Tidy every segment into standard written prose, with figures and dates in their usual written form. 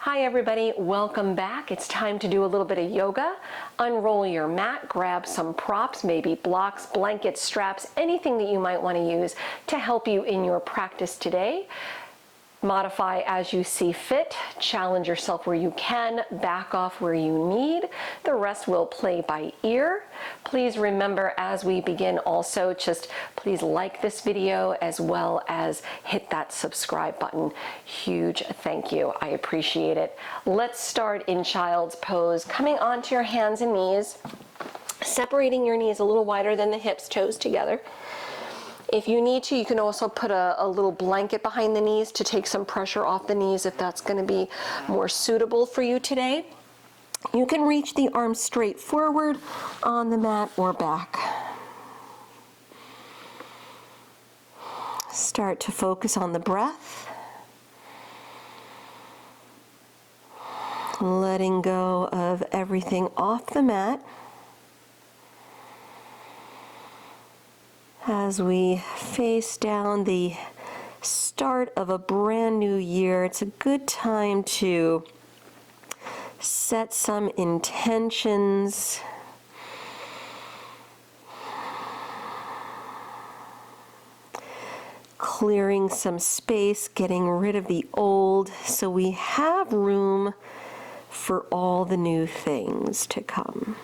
Hi everybody, welcome back. It's time to do a little bit of yoga. Unroll your mat, grab some props, maybe blocks, blankets, straps, anything that you might want to use to help you in your practice today. Modify as you see fit, challenge yourself where you can, back off where you need. The rest will play by ear. Please remember as we begin also, just please like this video as well as hit that subscribe button. Huge thank you, I appreciate it. Let's start in child's pose, coming onto your hands and knees, separating your knees a little wider than the hips, toes together. If you need to, you can also put a little blanket behind the knees to take some pressure off the knees if that's going to be more suitable for you today. You can reach the arms straight forward on the mat or back. Start to focus on the breath. Letting go of everything off the mat. As we face down the start of a brand new year, it's a good time to set some intentions. Clearing some space, getting rid of the old, so we have room for all the new things to come.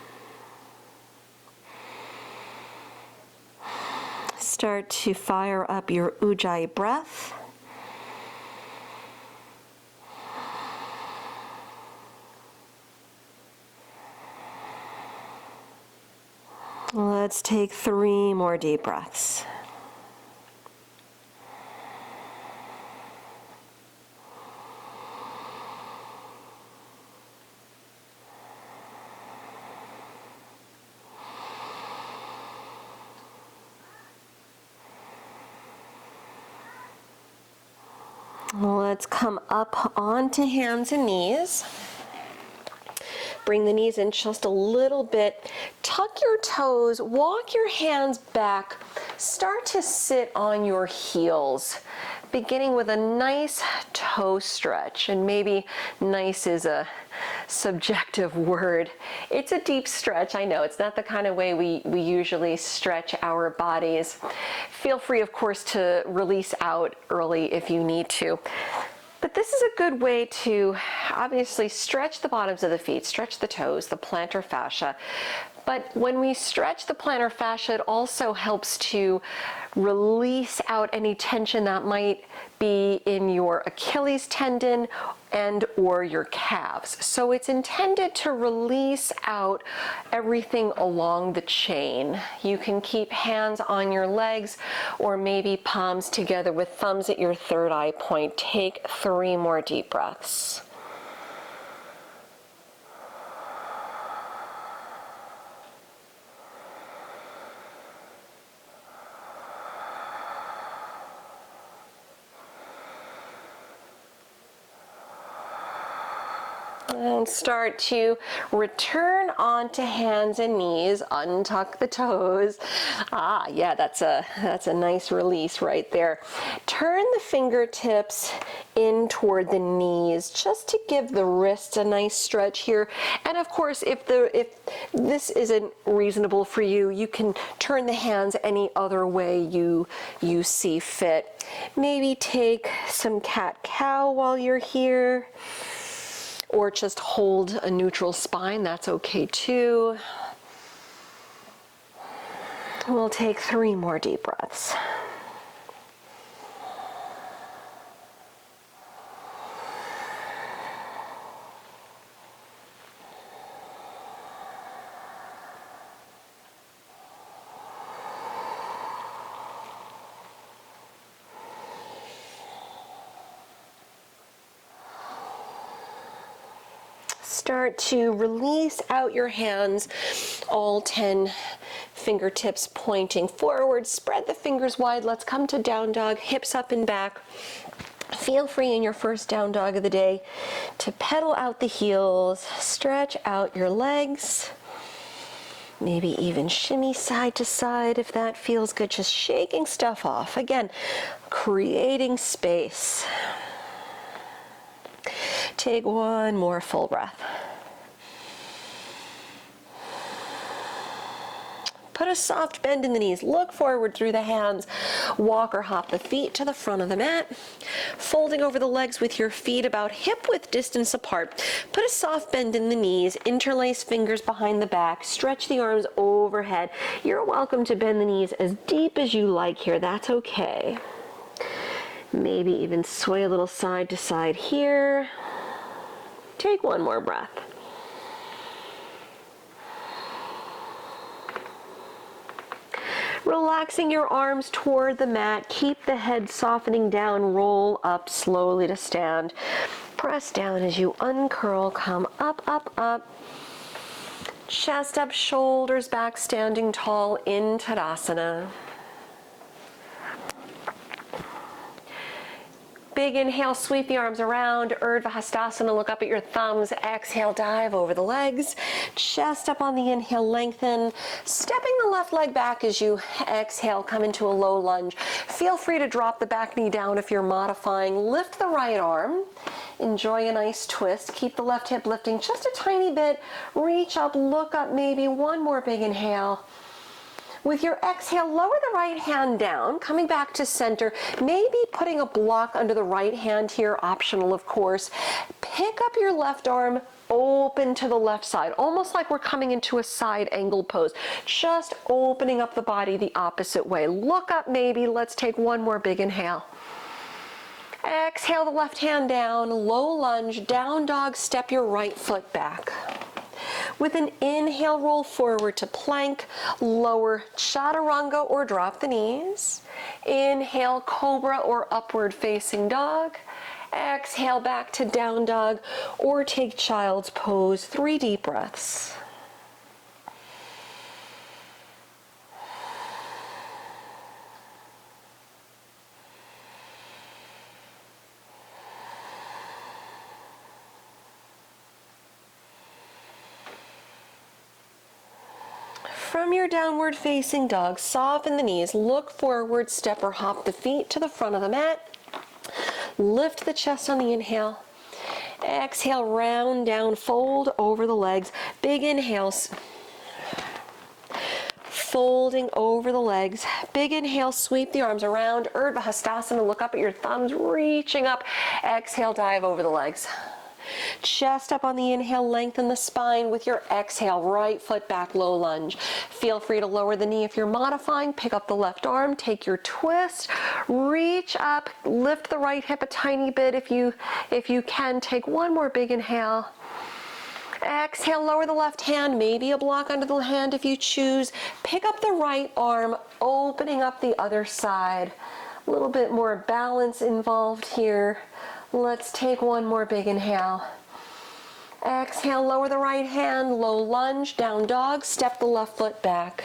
Start to fire up your Ujjayi breath. Let's take 3 more deep breaths. Let's come up onto hands and knees. Bring the knees in just a little bit. Tuck your toes, walk your hands back. Start to sit on your heels, beginning with a nice toe stretch. And maybe nice is a subjective word. It's a deep stretch, I know. It's not the kind of way we usually stretch our bodies. Feel free, of course, to release out early if you need to. But this is a good way to obviously stretch the bottoms of the feet, stretch the toes, the plantar fascia. But when we stretch the plantar fascia, it also helps to release out any tension that might be in your Achilles tendon and or your calves. So it's intended to release out everything along the chain. You can keep hands on your legs or maybe palms together with thumbs at your third eye point. Take 3 more deep breaths. And start to return onto hands and knees, untuck the toes. Ah, yeah, that's a nice release right there. Turn the fingertips in toward the knees just to give the wrists a nice stretch here. And of course, if this isn't reasonable for you, you can turn the hands any other way you see fit. Maybe take some cat-cow while you're here. Or just hold a neutral spine, that's okay too. We'll take 3 more deep breaths. Start to release out your hands, all 10 fingertips pointing forward. Spread the fingers wide. Let's come to down dog, hips up and back. Feel free in your first down dog of the day to pedal out the heels, stretch out your legs. Maybe even shimmy side to side if that feels good. Just shaking stuff off. Again, creating space. Take one more full breath. Put a soft bend in the knees. Look forward through the hands. Walk or hop the feet to the front of the mat. Folding over the legs with your feet about hip-width distance apart. Put a soft bend in the knees. Interlace fingers behind the back. Stretch the arms overhead. You're welcome to bend the knees as deep as you like here. That's okay. Maybe even sway a little side to side here. Take one more breath. Relaxing your arms toward the mat. Keep the head softening down. Roll up slowly to stand. Press down as you uncurl. Come up, up, up. Chest up, shoulders back, standing tall in Tadasana. Big inhale, sweep the arms around. Urdhva Hastasana, look up at your thumbs. Exhale, dive over the legs. Chest up on the inhale, lengthen. Stepping the left leg back as you exhale, come into a low lunge. Feel free to drop the back knee down if you're modifying. Lift the right arm. Enjoy a nice twist. Keep the left hip lifting just a tiny bit. Reach up, look up, maybe one more big inhale. With your exhale, lower the right hand down, coming back to center, maybe putting a block under the right hand here, optional of course. Pick up your left arm, open to the left side, almost like we're coming into a side angle pose. Just opening up the body the opposite way. Look up maybe, let's take one more big inhale. Exhale the left hand down, low lunge, down dog, step your right foot back. With an inhale, roll forward to plank, lower chaturanga or drop the knees. Inhale, cobra or upward facing dog. Exhale back to down dog or take child's pose. 3 deep breaths. From your downward facing dog, soften the knees, look forward, step or hop the feet to the front of the mat. Lift the chest on the inhale. Exhale, round down, fold over the legs. Big inhales. Folding over the legs. Big inhale, sweep the arms around. Urdhva Hastasana, look up at your thumbs, reaching up. Exhale, dive over the legs. Chest up on the inhale, lengthen the spine. With your exhale, right foot back, low lunge. Feel free to lower the knee if you're modifying. Pick up the left arm, take your twist, reach up, lift the right hip a tiny bit if you can. Take one more big inhale. Exhale, lower the left hand, maybe a block under the hand if you choose. Pick up the right arm, opening up the other side. A little bit more balance involved here. Let's take one more big inhale. Exhale, lower the right hand, low lunge, down dog, step the left foot back.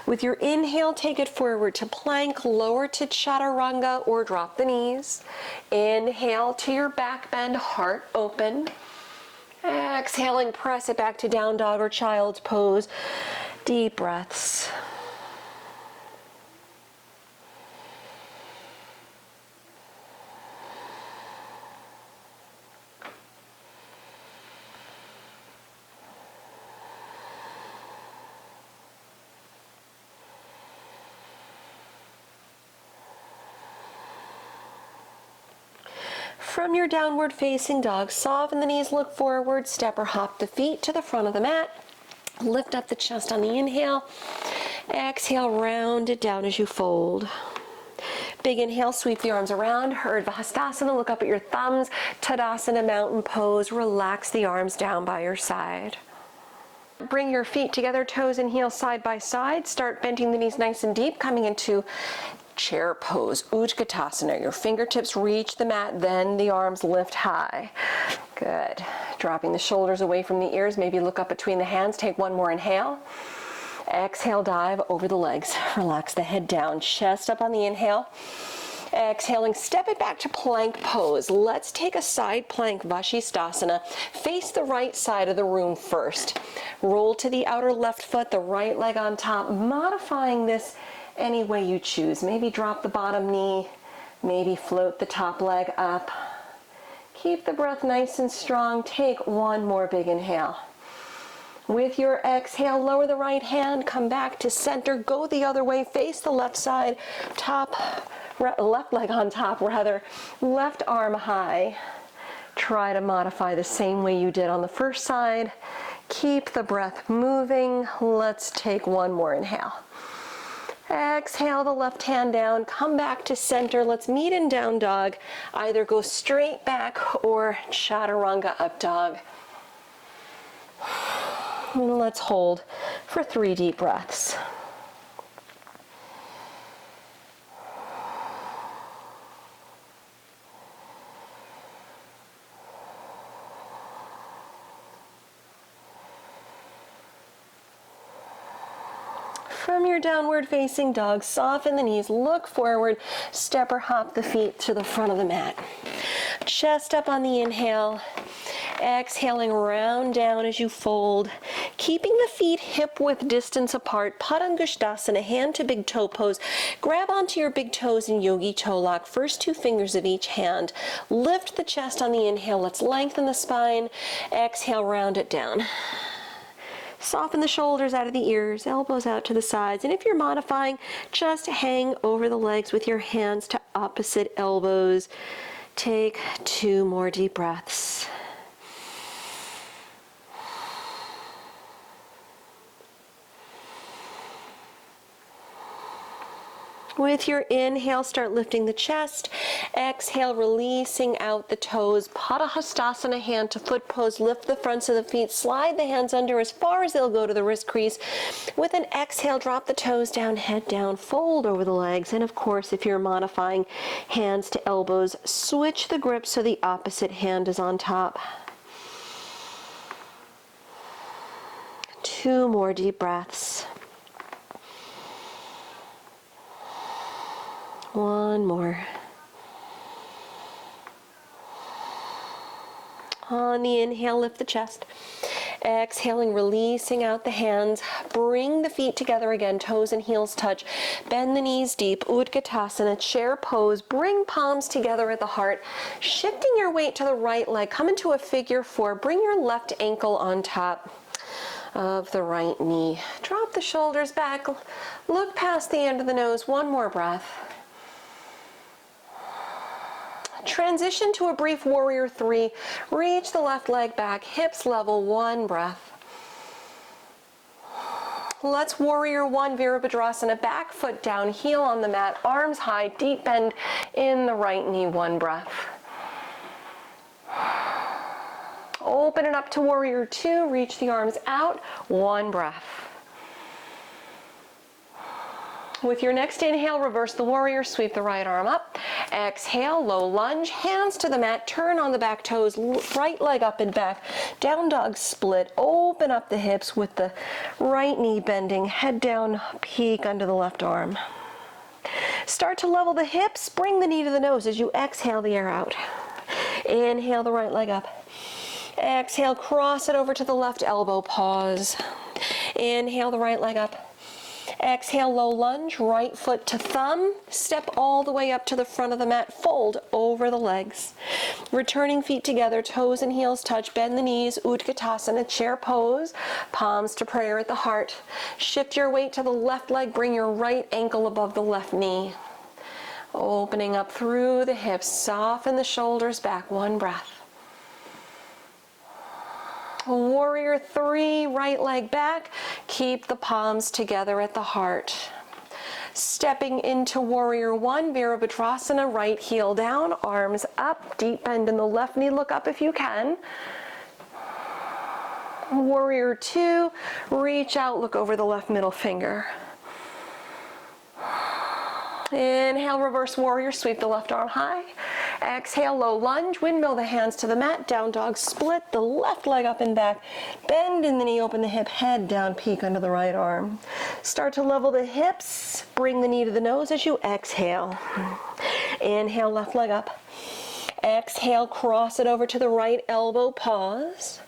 With your inhale, take it forward to plank, lower to chaturanga or drop the knees. Inhale to your back bend, heart open. Exhaling, press it back to down dog or child's pose. Deep breaths. From your downward facing dog, soften the knees, look forward, step or hop the feet to the front of the mat. Lift up the chest on the inhale. Exhale, round it down as you fold. Big inhale, sweep the arms around. Urdhva Hastasana, look up at your thumbs. Tadasana, mountain pose. Relax the arms down by your side. Bring your feet together, toes and heels side by side. Start bending the knees nice and deep, coming into chair pose, Utkatasana. Your fingertips reach the mat, then the arms lift high. Good. Dropping the shoulders away from the ears, maybe look up between the hands. Take one more inhale. Exhale, dive over the legs. Relax the head down, chest up on the inhale. Exhaling, step it back to plank pose. Let's take a side plank, Vashisthasana. Face the right side of the room first. Roll to the outer left foot, the right leg on top, modifying this any way you choose. Maybe drop the bottom knee, maybe float the top leg up. Keep the breath nice and strong. Take one more big inhale. With your exhale, lower the right hand, come back to center, go the other way, face the left side, left leg on top rather, left arm high. Try to modify the same way you did on the first side. Keep the breath moving. Let's take one more inhale. Exhale the left hand down, come back to center. Let's meet in down dog. Either go straight back or chaturanga up dog. And let's hold for 3 deep breaths. From your downward facing dog, soften the knees, look forward, step or hop the feet to the front of the mat. Chest up on the inhale, exhaling round down as you fold, keeping the feet hip-width distance apart, Padangusthasana, hand to big toe pose. Grab onto your big toes in yogi toe lock, first 2 fingers of each hand. Lift the chest on the inhale, let's lengthen the spine, exhale, round it down. Soften the shoulders out of the ears, elbows out to the sides. And if you're modifying, just hang over the legs with your hands to opposite elbows. Take 2 more deep breaths. With your inhale, start lifting the chest. Exhale, releasing out the toes. Padahastasana, hand to foot pose. Lift the fronts of the feet. Slide the hands under as far as they'll go to the wrist crease. With an exhale, drop the toes down, head down, fold over the legs. And of course, if you're modifying, hands to elbows, switch the grip so the opposite hand is on top. 2 more deep breaths. 1 more. On the inhale, lift the chest. Exhaling, releasing out the hands. Bring the feet together again, toes and heels touch. Bend the knees deep, Utkatasana, chair pose. Bring palms together at the heart. Shifting your weight to the right leg, come into a figure 4. Bring your left ankle on top of the right knee. Drop the shoulders back. Look past the end of the nose. 1 more breath. Transition to a brief warrior 3. Reach the left leg back, hips level, 1 breath. Let's warrior 1, Virabhadrasana, back foot down, heel on the mat, arms high, deep bend in the right knee, 1 breath. Open it up to warrior 2, reach the arms out, 1 breath. With your next inhale, reverse the warrior, sweep the right arm up. Exhale, low lunge, hands to the mat, turn on the back toes, right leg up and back. Down dog split, open up the hips with the right knee bending, head down, peek under the left arm. Start to level the hips, bring the knee to the nose as you exhale the air out. Inhale the right leg up. Exhale, cross it over to the left elbow, pause. Inhale the right leg up. Exhale, low lunge, right foot to thumb, step all the way up to the front of the mat, fold over the legs. Returning feet together, toes and heels touch, bend the knees, Utkatasana, chair pose, palms to prayer at the heart. Shift your weight to the left leg, bring your right ankle above the left knee. Opening up through the hips, soften the shoulders back, 1 breath. Warrior 3, right leg back, keep the palms together at the heart. Stepping into warrior 1, Virabhadrasana, right heel down, arms up, deep bend in the left knee, look up if you can. Warrior 2, reach out, look over the left middle finger. Inhale, reverse warrior, sweep the left arm high. Exhale, low lunge, windmill the hands to the mat, down dog split, the left leg up and back, bend in the knee, open the hip, head down, peek under the right arm. Start to level the hips, bring the knee to the nose as you exhale. Inhale, left leg up. Exhale, cross it over to the right elbow, pause.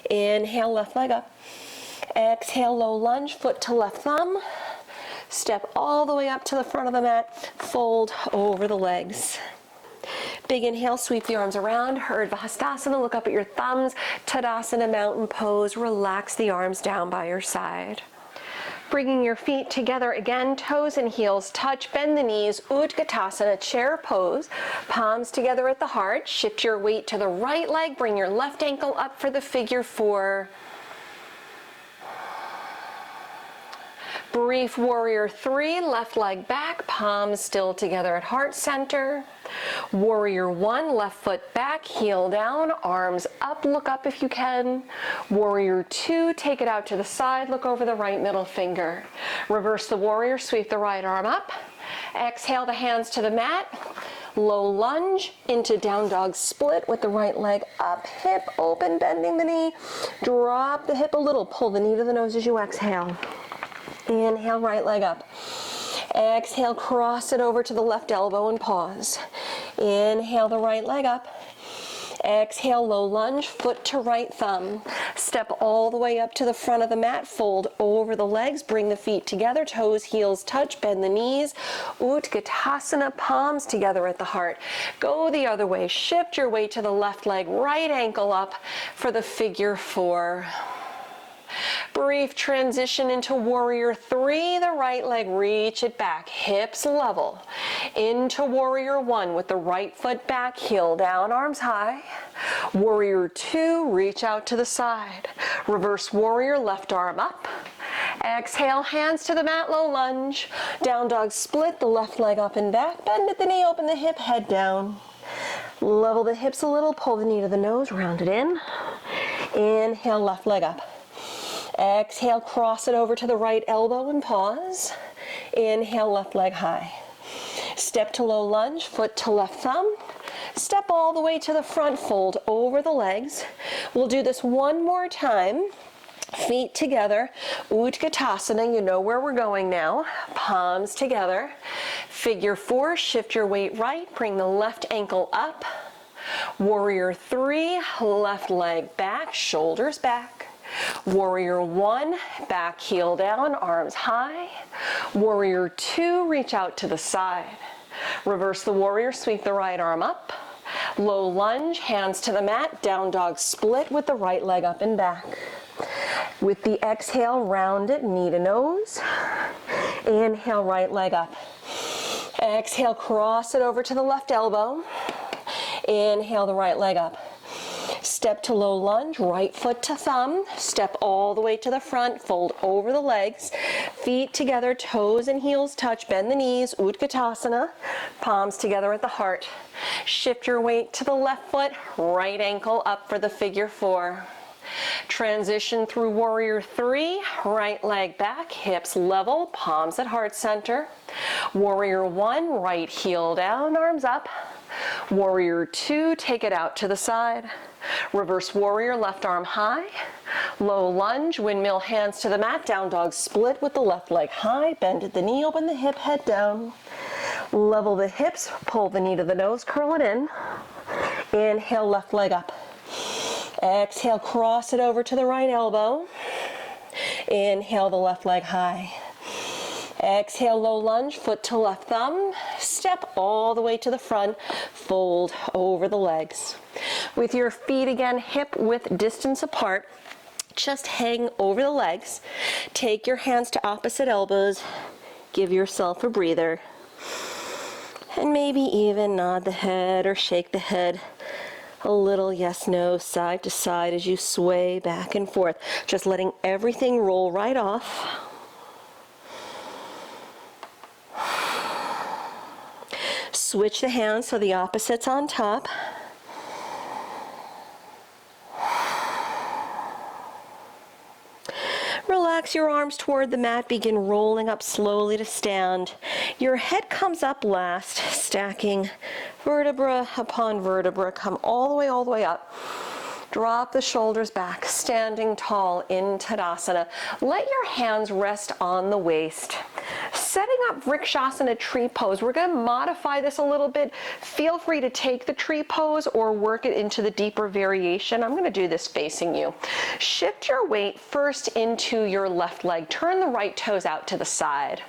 Inhale, left leg up. Exhale, low lunge, foot to left thumb. Step all the way up to the front of the mat, fold over the legs. Big inhale, sweep the arms around, Urdhva Hastasana, look up at your thumbs, Tadasana, mountain pose, relax the arms down by your side. Bringing your feet together again, toes and heels touch, bend the knees, Utkatasana, chair pose, palms together at the heart, shift your weight to the right leg, bring your left ankle up for the figure four. Brief warrior three, left leg back, palms still together at heart center. Warrior one, left foot back, heel down, arms up, look up if you can. Warrior two, take it out to the side, look over the right middle finger. Reverse the warrior, sweep the right arm up. Exhale the hands to the mat. Low lunge into down dog split with the right leg up, hip open, bending the knee. Drop the hip a little, pull the knee to the nose as you exhale. Inhale, right leg up. Exhale, cross it over to the left elbow and pause. Inhale the right leg up. Exhale, low lunge, foot to right thumb. Step all the way up to the front of the mat, fold over the legs, bring the feet together, toes, heels touch, bend the knees. Utkatasana, palms together at the heart. Go the other way, shift your weight to the left leg, right ankle up for the figure four. Brief transition into warrior three, the right leg, reach it back, hips level. Into warrior one with the right foot back, heel down, arms high. Warrior two, reach out to the side. Reverse warrior, left arm up. Exhale, hands to the mat, low lunge. Down dog split, the left leg up and back, bend at the knee, open the hip, head down. Level the hips a little, pull the knee to the nose, round it in. Inhale, left leg up. Exhale, cross it over to the right elbow and pause. Inhale, left leg high. Step to low lunge, foot to left thumb. Step all the way to the front, fold over the legs. We'll do this one more time. Feet together, Utkatasana, you know where we're going now. Palms together. Figure four, shift your weight right, bring the left ankle up. Warrior three, left leg back, shoulders back. Warrior one, back heel down, arms high. Warrior two, reach out to the side. Reverse the warrior, sweep the right arm up. Low lunge, hands to the mat, down dog split with the right leg up and back. With the exhale, round it, knee to nose. Inhale, right leg up. Exhale, cross it over to the left elbow. Inhale, the right leg up. Step to low lunge, right foot to thumb. Step all the way to the front, fold over the legs. Feet together, toes and heels touch, bend the knees, Utkatasana. Palms together at the heart. Shift your weight to the left foot, right ankle up for the figure four. Transition through warrior three, right leg back, hips level, palms at heart center. Warrior one, right heel down, arms up. Warrior two, take it out to the side. Reverse warrior, left arm high. Low lunge, windmill hands to the mat, down dog split with the left leg high. Bend at the knee, open the hip, head down. Level the hips, pull the knee to the nose, curl it in. Inhale, left leg up. Exhale, cross it over to the right elbow. Inhale, the left leg high. Exhale, low lunge, foot to left thumb. Step all the way to the front, fold over the legs. With your feet again, hip width distance apart, just hang over the legs. Take your hands to opposite elbows. Give yourself a breather. And maybe even nod the head or shake the head a little yes, no, side to side as you sway back and forth. Just letting everything roll right off. Switch the hands so the opposite's on top. Relax your arms toward the mat, begin rolling up slowly to stand. Your head comes up last, stacking vertebra upon vertebra. Come all the way up. Drop the shoulders back, standing tall in Tadasana. Let your hands rest on the waist. Setting up Vrikshasana tree pose. We're going to modify this a little bit. Feel free to take the tree pose or work it into the deeper variation. I'm going to do this facing you. Shift your weight first into your left leg. Turn the right toes out to the side.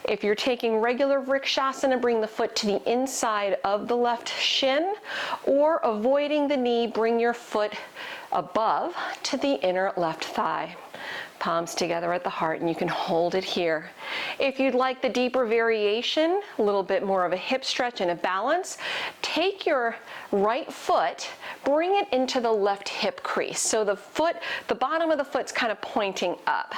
If you're taking regular Vrikshasana, bring the foot to the inside of the left shin, or avoiding the knee, bring your foot above to the inner left thigh. Palms together at the heart, and you can hold it here. If you'd like the deeper variation, a little bit more of a hip stretch and a balance, take your right foot, bring it into the left hip crease. So the bottom of the foot's kind of pointing up,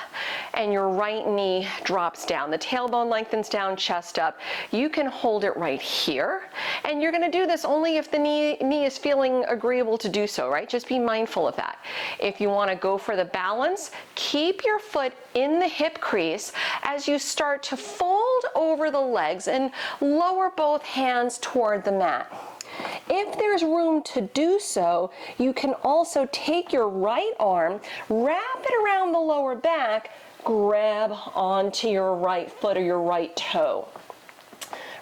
and your right knee drops down. The tailbone lengthens down, chest up. You can hold it right here, and you're going to do this only if the knee is feeling agreeable to do so, right? Just be mindful of that. If you want to go for the balance, keep your foot in the hip crease as you start to fold over the legs and lower both hands toward the mat. If there's room to do so, you can also take your right arm, wrap it around the lower back, grab onto your right foot or your right toe.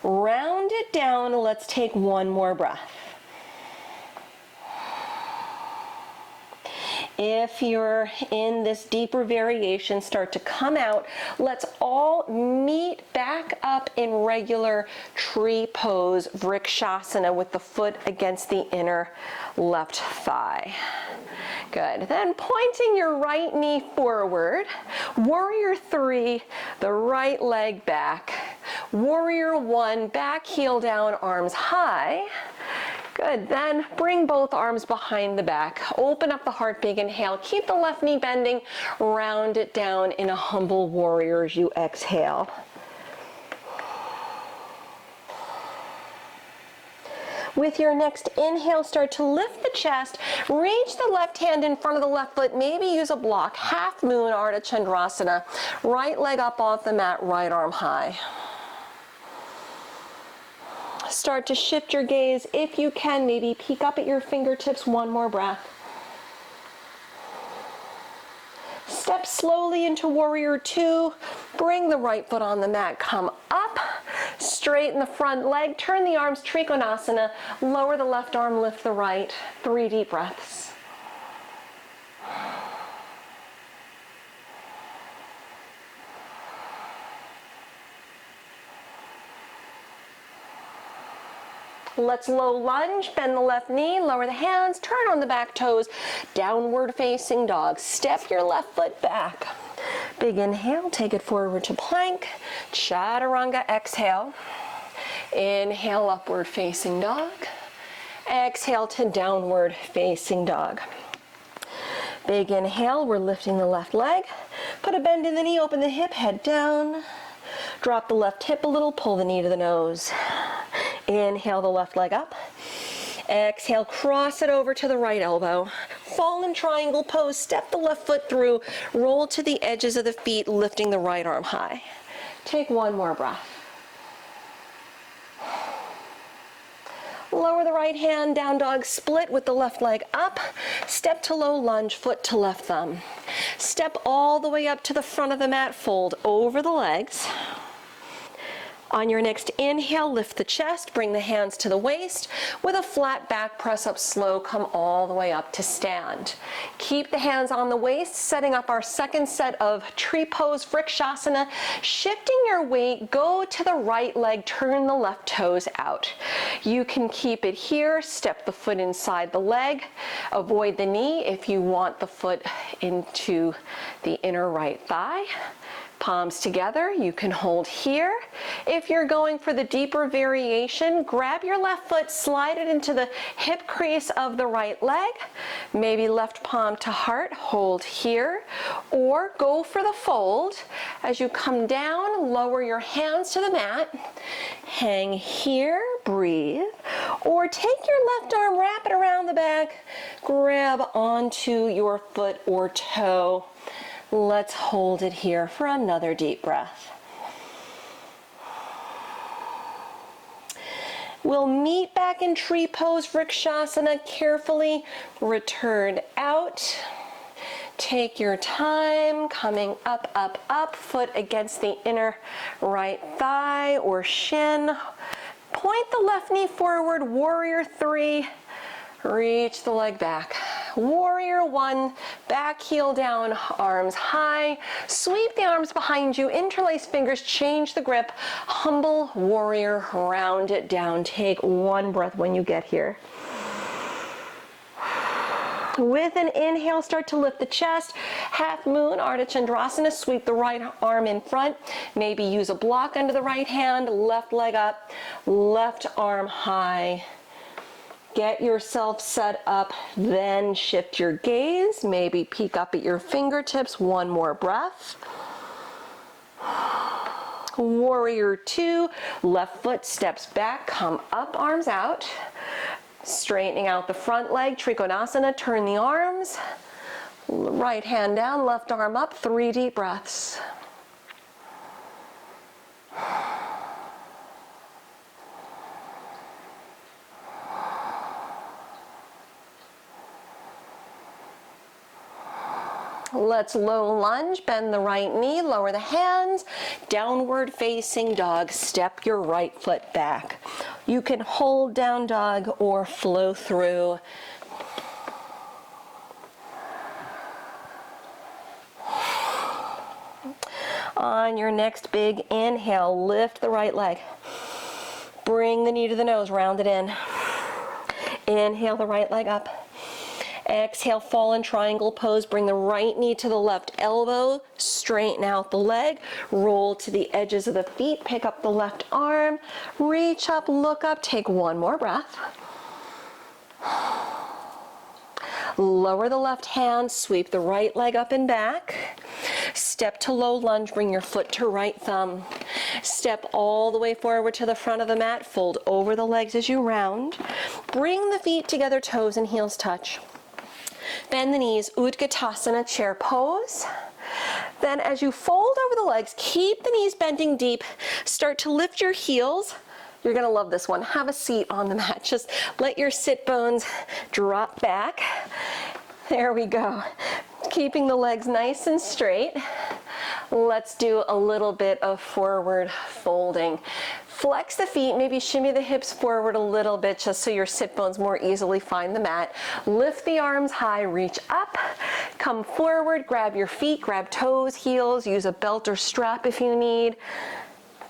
Round it down. Let's take one more breath. If you're in this deeper variation, start to come out. Let's all meet back up in regular tree pose, Vrikshasana, with the foot against the inner left thigh. Good. Then pointing your right knee forward, warrior 3, the right leg back. Warrior 1, back heel down, arms high. Good, then bring both arms behind the back. Open up the heart, big inhale. Keep the left knee bending. Round it down in a humble warrior as you exhale. With your next inhale, start to lift the chest. Reach the left hand in front of the left foot. Maybe use a block. Half moon, Ardha Chandrasana. Right leg up off the mat, right arm high. Start to shift your gaze. If you can, maybe peek up at your fingertips. One more breath. Step slowly into warrior 2. Bring the right foot on the mat. Come up. Straighten the front leg. Turn the arms, Trikonasana. Lower the left arm, lift the right. 3 deep breaths. Let's low lunge, bend the left knee, lower the hands, turn on the back toes, downward facing dog. Step your left foot back. Big inhale, take it forward to plank. Chaturanga, exhale. Inhale, upward facing dog. Exhale to downward facing dog. Big inhale, we're lifting the left leg. Put a bend in the knee, open the hip, head down. Drop the left hip a little, pull the knee to the nose. Inhale the left leg up. Exhale, cross it over to the right elbow. Fallen triangle pose, step the left foot through, roll to the edges of the feet, lifting the right arm high. Take one more breath. Lower the right hand, down dog, split with the left leg up. Step to low lunge, foot to left thumb. Step all the way up to the front of the mat, fold over the legs. On your next inhale, lift the chest, bring the hands to the waist. With a flat back, press up slow, come all the way up to stand. Keep the hands on the waist, setting up our second set of tree pose, Vrikshasana. Shifting your weight, go to the right leg, turn the left toes out. You can keep it here, step the foot inside the leg. Avoid the knee if you want the foot into the inner right thigh. Palms together, you can hold here. If you're going for the deeper variation, grab your left foot, slide it into the hip crease of the right leg. Maybe left palm to heart, hold here. Or go for the fold. As you come down, lower your hands to the mat. Hang here, breathe. Or take your left arm, wrap it around the back, grab onto your foot or toe. Let's hold it here for another deep breath. We'll meet back in tree pose, Vrikshasana. Carefully return out. Take your time, coming up, up, up, foot against the inner right thigh or shin. Point the left knee forward, warrior 3. Reach the leg back. Warrior 1, back heel down, arms high. Sweep the arms behind you, interlace fingers, change the grip. Humble warrior, round it down. Take one breath when you get here. With an inhale, start to lift the chest. Half moon, Ardha Chandrasana. Sweep the right arm in front. Maybe use a block under the right hand. Left leg up, left arm high. Get yourself set up, then shift your gaze. Maybe peek up at your fingertips. One more breath. Warrior 2, left foot steps back, come up, arms out. Straightening out the front leg, Trikonasana, turn the arms. Right hand down, left arm up, 3 deep breaths. Let's low lunge, bend the right knee, lower the hands, downward facing dog, step your right foot back. You can hold down dog or flow through. On your next big inhale, lift the right leg. Bring the knee to the nose, round it in. Inhale the right leg up. Exhale, fall in triangle pose. Bring the right knee to the left elbow. Straighten out the leg. Roll to the edges of the feet. Pick up the left arm. Reach up, look up. Take one more breath. Lower the left hand. Sweep the right leg up and back. Step to low lunge. Bring your foot to right thumb. Step all the way forward to the front of the mat. Fold over the legs as you round. Bring the feet together, toes and heels touch. Bend the knees, Utkatasana, chair pose. Then as you fold over the legs, keep the knees bending deep. Start to lift your heels. You're gonna love this one. Have a seat on the mat. Just let your sit bones drop back. There we go. Keeping the legs nice and straight. Let's do a little bit of forward folding. Flex the feet, maybe shimmy the hips forward a little bit just so your sit bones more easily find the mat. Lift the arms high, reach up, come forward, grab your feet, grab toes, heels, use a belt or strap if you need.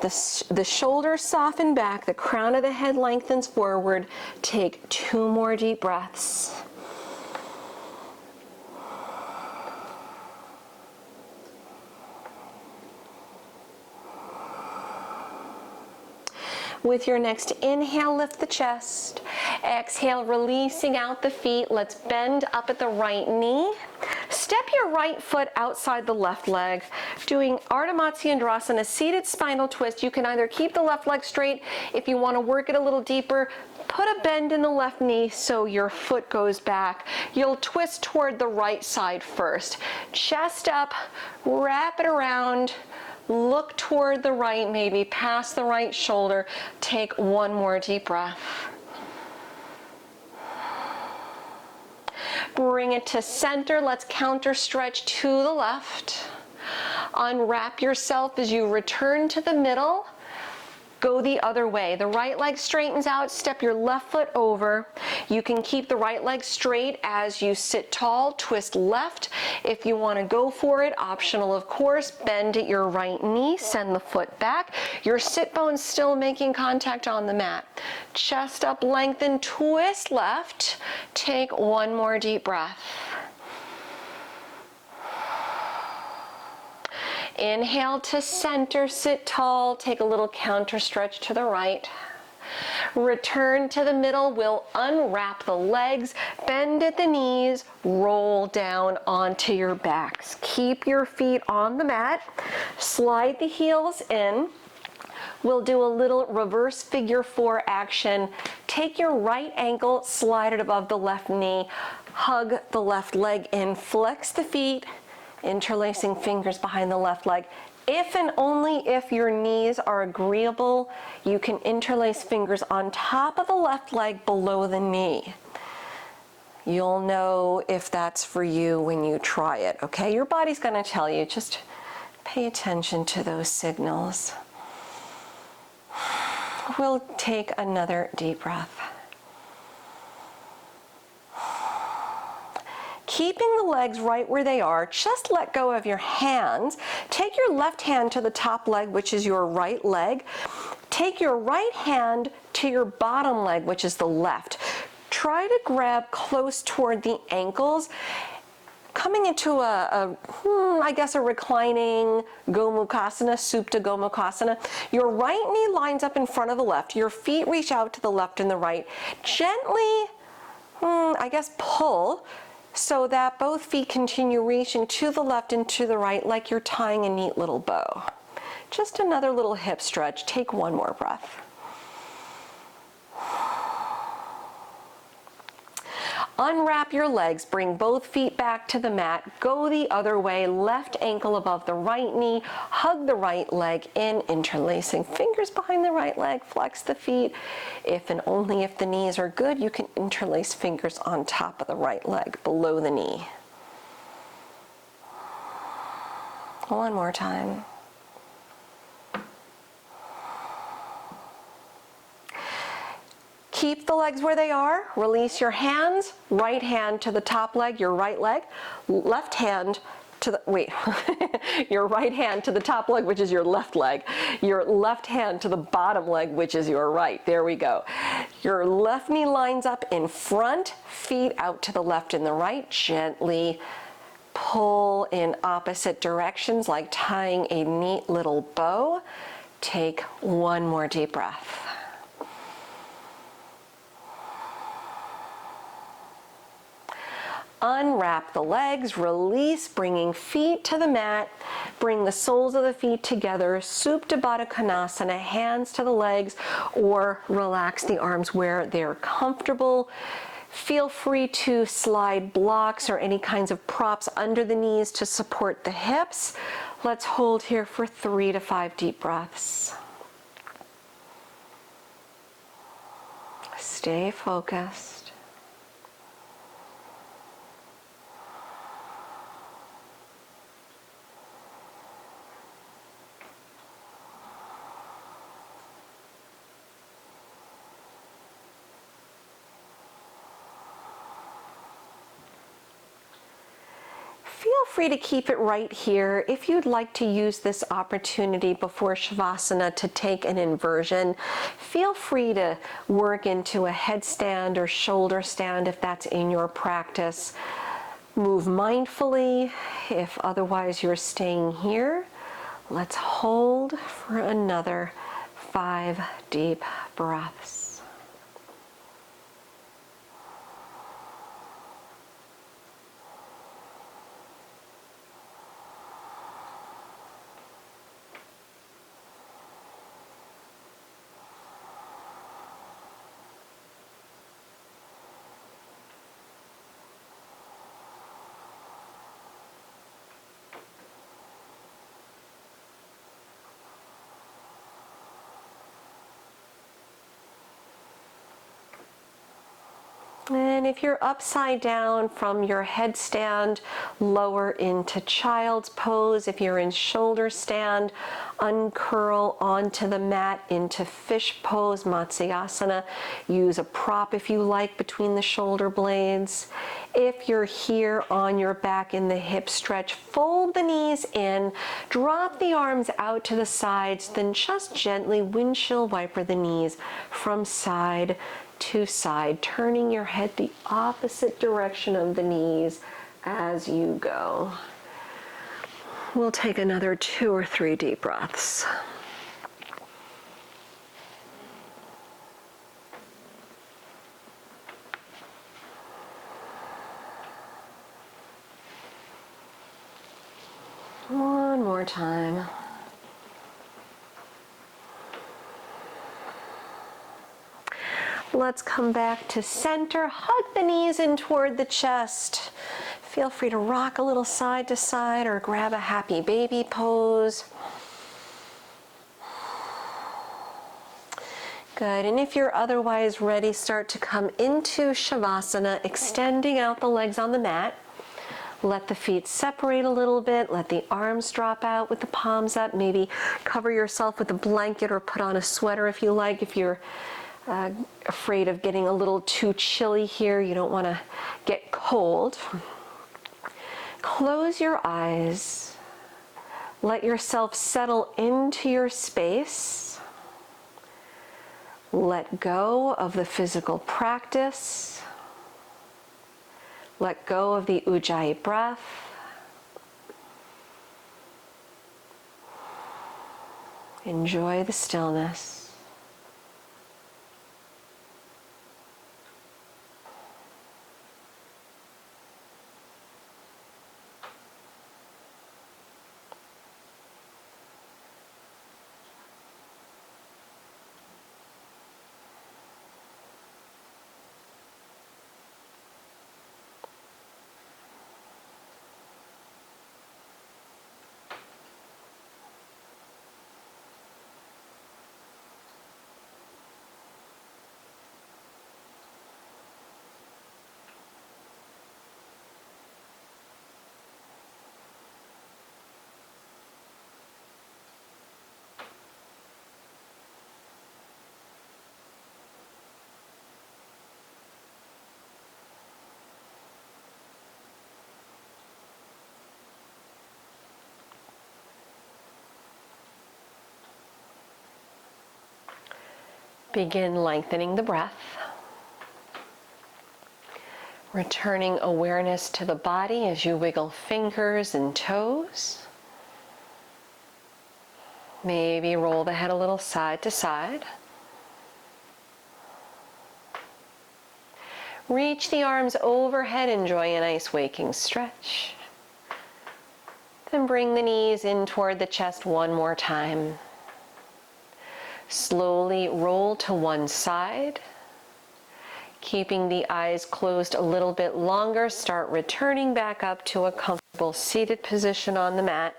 The shoulders soften back, the crown of the head lengthens forward. Take 2 more deep breaths. With your next inhale, lift the chest. Exhale, releasing out the feet. Let's bend up at the right knee. Step your right foot outside the left leg. Doing Ardha Matsyendrasana, seated spinal twist. You can either keep the left leg straight. If you want to work it a little deeper, put a bend in the left knee so your foot goes back. You'll twist toward the right side first. Chest up, wrap it around. Look toward the right, maybe past the right shoulder. Take 1 more deep breath. Bring it to center. Let's counter stretch to the left. Unwrap yourself as you return to the middle. Go the other way. The right leg straightens out. Step your left foot over. You can keep the right leg straight as you sit tall. Twist left. If you want to go for it, optional of course, bend at your right knee. Send the foot back. Your sit bone's still making contact on the mat. Chest up, lengthen, twist left. Take 1 more deep breath. Inhale to center, sit tall, take a little counter stretch to the right. Return to the middle, we'll unwrap the legs, bend at the knees, roll down onto your backs. Keep your feet on the mat, slide the heels in. We'll do a little reverse figure 4 action. Take your right ankle, slide it above the left knee, hug the left leg in, flex the feet, interlacing fingers behind the left leg. If and only if your knees are agreeable, you can interlace fingers on top of the left leg below the knee. You'll know if that's for you when you try it, okay? Your body's gonna tell you, just pay attention to those signals. We'll take another deep breath. Keeping the legs right where they are, just let go of your hands. Take your left hand to the top leg, which is your right leg. Take your right hand to your bottom leg, which is the left. Try to grab close toward the ankles, coming into I guess a reclining Gomukhasana, Supta Gomukhasana. Your right knee lines up in front of the left. Your feet reach out to the left and the right. Gently, I guess pull, so that both feet continue reaching to the left and to the right like you're tying a neat little bow. Just another little hip stretch. Take one more breath. Unwrap your legs, bring both feet back to the mat, go the other way, left ankle above the right knee, hug the right leg in, interlacing fingers behind the right leg, flex the feet. If and only if the knees are good, you can interlace fingers on top of the right leg, below the knee. One more time. Keep the legs where they are, release your hands, right hand to the top leg, your right leg, left hand to the, your right hand to the top leg, which is your left leg, your left hand to the bottom leg, which is your right. There we go. Your left knee lines up in front, feet out to the left and the right, gently pull in opposite directions like tying a neat little bow. Take one more deep breath. Unwrap the legs, release, bringing feet to the mat. Bring the soles of the feet together, Supta Baddha Konasana, hands to the legs, or relax the arms where they're comfortable. Feel free to slide blocks or any kinds of props under the knees to support the hips. Let's hold here for 3 to 5 deep breaths. Stay focused. Feel free to keep it right here. If you'd like to use this opportunity before Shavasana to take an inversion, feel free to work into a headstand or shoulder stand if that's in your practice. Move mindfully. If otherwise you're staying here, let's hold for another 5 deep breaths. And if you're upside down from your headstand, lower into child's pose. If you're in shoulder stand, uncurl onto the mat into fish pose, Matsyasana. Use a prop if you like between the shoulder blades. If you're here on your back in the hip stretch, fold the knees in, drop the arms out to the sides, then just gently windshield wiper the knees from side to side, turning your head the opposite direction of the knees as you go. We'll take another 2 or 3 deep breaths. One more time. Let's come back to center. Hug the knees in toward the chest. Feel free to rock a little side to side or grab a happy baby pose. Good, and if you're otherwise ready, start to come into Shavasana, extending out the legs on the mat. Let the feet separate a little bit, let the arms drop out with the palms up, maybe cover yourself with a blanket or put on a sweater if you like. If you're afraid of getting a little too chilly here, you don't want to get cold. Close your eyes. Let yourself settle into your space. Let go of the physical practice. Let go of the Ujjayi breath. Enjoy the stillness. Begin lengthening the breath. Returning awareness to the body as you wiggle fingers and toes. Maybe roll the head a little side to side. Reach the arms overhead, enjoy a nice waking stretch. Then bring the knees in toward the chest one more time. Slowly roll to one side. Keeping the eyes closed a little bit longer, start returning back up to a comfortable seated position on the mat.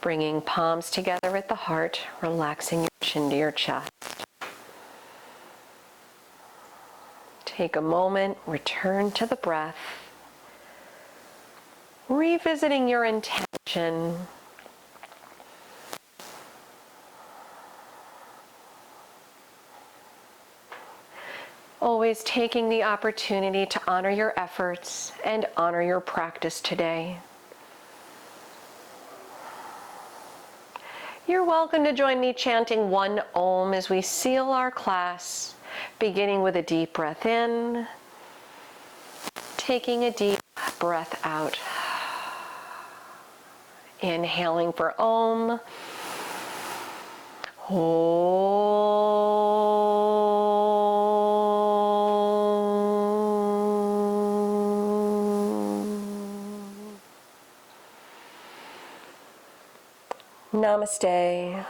Bringing palms together at the heart, relaxing your chin to your chest. Take a moment, return to the breath. Revisiting your intention. Always taking the opportunity to honor your efforts and honor your practice today. You're welcome to join me chanting one Om as we seal our class, beginning with a deep breath in, taking a deep breath out. Inhaling for Om. Namaste.